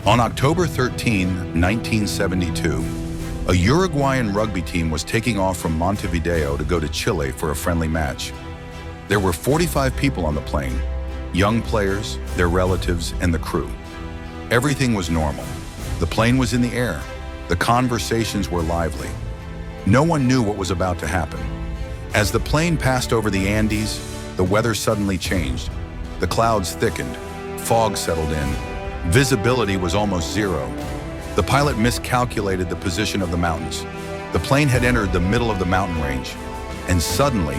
On October 13, 1972, a Uruguayan rugby team was taking off from Montevideo to go to Chile for a friendly match. There were 45 people on the plane, young players, their relatives, and the crew. Everything was normal. The plane was in the air. The conversations were lively. No one knew what was about to happen. As the plane passed over the Andes, the weather suddenly changed. The clouds thickened. Fog settled in. Visibility was almost zero. The pilot miscalculated the position of the mountains. The plane had entered the middle of the mountain range, and suddenly,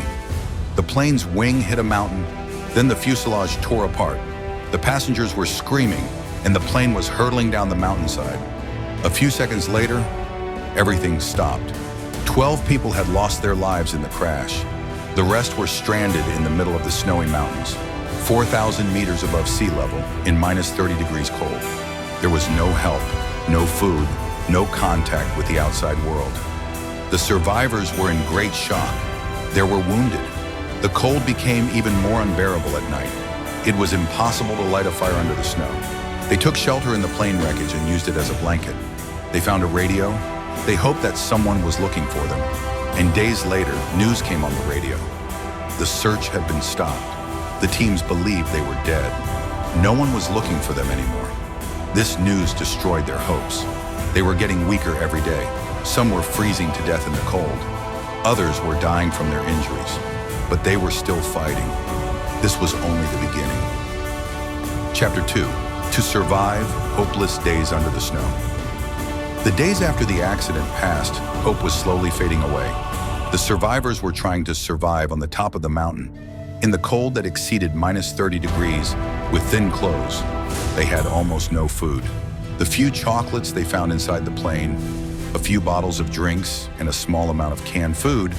the plane's wing hit a mountain, then the fuselage tore apart. The passengers were screaming, and the plane was hurtling down the mountainside. A few seconds later, everything stopped. 12 people had lost their lives in the crash. The rest were stranded in the middle of the snowy mountains, 4,000 meters above sea level, in minus 30 degrees cold. There was no help, no food, no contact with the outside world. The survivors were in great shock. There were wounded. The cold became even more unbearable at night. It was impossible to light a fire under the snow. They took shelter in the plane wreckage and used it as a blanket. They found a radio. They hoped that someone was looking for them. And days later, news came on the radio. The search had been stopped. The teams believed they were dead. No one was looking for them anymore. This news destroyed their hopes. They were getting weaker every day. Some were freezing to death in the cold. Others were dying from their injuries. But they were still fighting. This was only the beginning. Chapter 2. To survive hopeless days under the snow. The days after the accident passed, hope was slowly fading away. The survivors were trying to survive on the top of the mountain, in the cold that exceeded minus 30 degrees, with thin clothes. They had almost no food. The few chocolates they found inside the plane, a few bottles of drinks, and a small amount of canned food,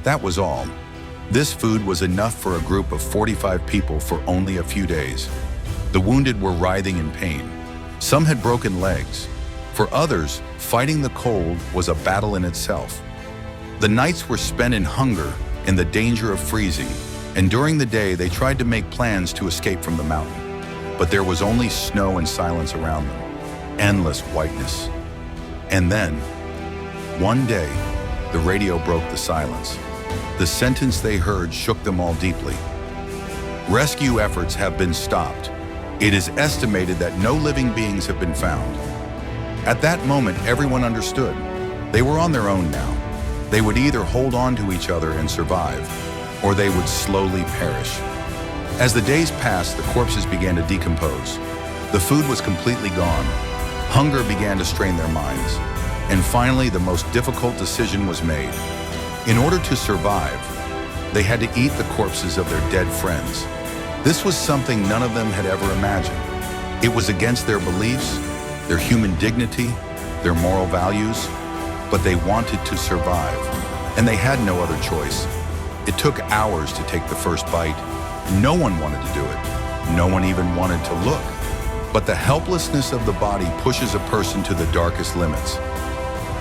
that was all. This food was enough for a group of 45 people for only a few days. The wounded were writhing in pain. Some had broken legs. For others, fighting the cold was a battle in itself. The nights were spent in hunger and the danger of freezing, and during the day they tried to make plans to escape from the mountain. But there was only snow and silence around them, endless whiteness. And then, one day, the radio broke the silence. The sentence they heard shook them all deeply. Rescue efforts have been stopped. It is estimated that no living beings have been found. At that moment, everyone understood. They were on their own now. They would either hold on to each other and survive, or they would slowly perish. As the days passed, the corpses began to decompose. The food was completely gone. Hunger began to strain their minds. And finally, the most difficult decision was made. In order to survive, they had to eat the corpses of their dead friends. This was something none of them had ever imagined. It was against their beliefs, their human dignity, their moral values, but they wanted to survive, and they had no other choice. It took hours to take the first bite. No one wanted to do it. No one even wanted to look. But the helplessness of the body pushes a person to the darkest limits.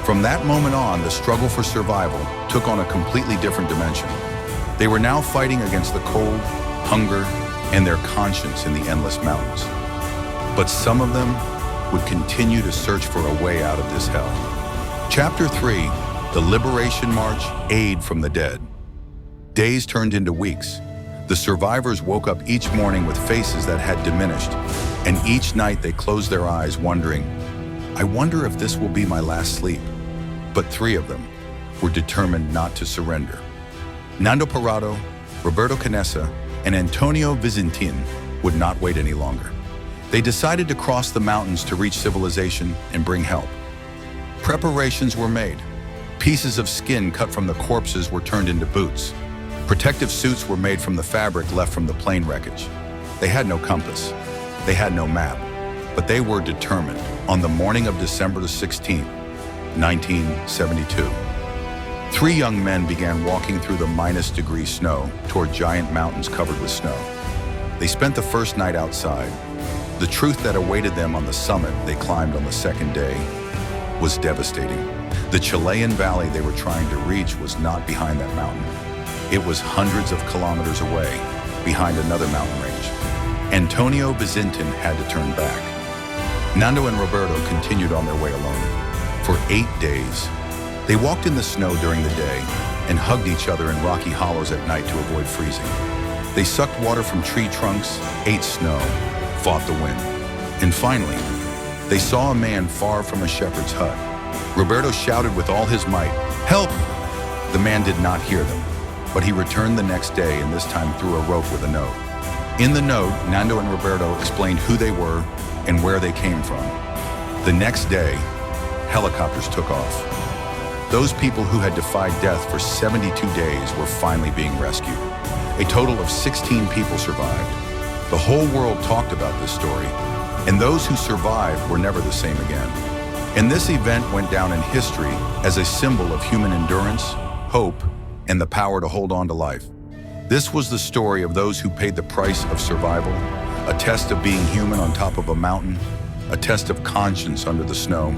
From that moment on, the struggle for survival took on a completely different dimension. They were now fighting against the cold, hunger, and their conscience in the endless mountains. But some of them would continue to search for a way out of this hell. Chapter 3, The Liberation March, Aid from the Dead. Days turned into weeks. The survivors woke up each morning with faces that had diminished, and each night they closed their eyes wondering, I wonder if this will be my last sleep. But 3 of them were determined not to surrender. Nando Parado, Roberto Canessa, and Antonio Vizintin would not wait any longer. They decided to cross the mountains to reach civilization and bring help. Preparations were made. Pieces of skin cut from the corpses were turned into boots. Protective suits were made from the fabric left from the plane wreckage. They had no compass. They had no map. But they were determined. On the morning of December the 16th, 1972, 3 young men began walking through the minus-degree snow toward giant mountains covered with snow. They spent the first night outside. The truth that awaited them on the summit they climbed on the second day was devastating. The Chilean valley they were trying to reach was not behind that mountain. It was hundreds of kilometers away, behind another mountain range. Antonio Vizintin had to turn back. Nando and Roberto continued on their way alone. For 8 days, they walked in the snow during the day and hugged each other in rocky hollows at night to avoid freezing. They sucked water from tree trunks, ate snow, fought the wind. And finally, they saw a man far from a shepherd's hut. Roberto shouted with all his might, "Help!" The man did not hear them, but he returned the next day and this time threw a rope with a note. In the note, Nando and Roberto explained who they were and where they came from. The next day, helicopters took off. Those people who had defied death for 72 days were finally being rescued. A total of 16 people survived. The whole world talked about this story, and those who survived were never the same again. And this event went down in history as a symbol of human endurance, hope, and the power to hold on to life. This was the story of those who paid the price of survival, a test of being human on top of a mountain, a test of conscience under the snow,